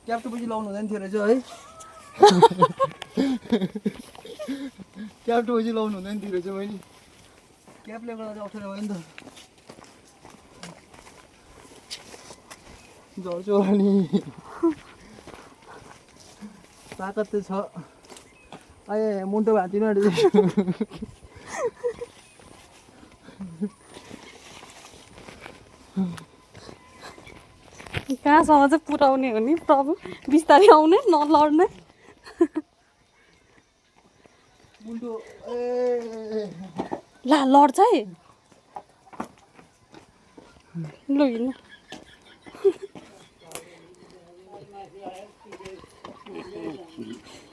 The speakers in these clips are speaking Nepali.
क्याप टोपी लाउनु हुँदैन थियो रहेछ है क्याप टोपी लाउनु हुँदैन थियो रहेछ बहिनी क्यापले गर्दा चाहिँ अप्ठ्यारो भयो नि त झर्छु होला नि ताकत चाहिँ छ आए मुन्टो भाँचिनु आँट्यो कहाँसम्म चाहिँ पुऱ्याउने हो नि प्रभु बिस्तारै आउने नलड्ने मुन्टो ए ला लड्छ है लु हिँड्नु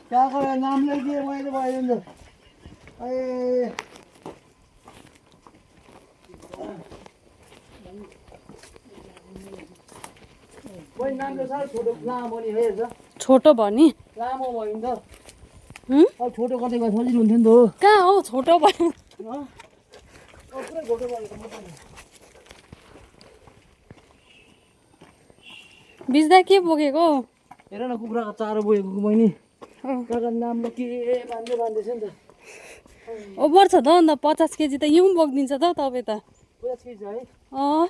त्यहाँको नाम लेखिदिएँ मैले भयो नि त ए बहिनी नाम त साह्रो छोटो लामो नि है हेर्छ छोटो भयो नि लामो भयो नि त हुँ? अब छोटो कतै गए सजिलो हुन्थ्यो नि त हो कहाँ हो छोटो भयो पुरै छोटो भयो त बिच्दा के बोकेको हेर न कुखुराको चारो बोकेको बहिनी अँ। काका नाम ल के बाँध्दैछ नि त ओभर छ त अन्त 50 केजी त हिउँ बोकिदिन्छ त तपाईँ त 50 केजी है अँ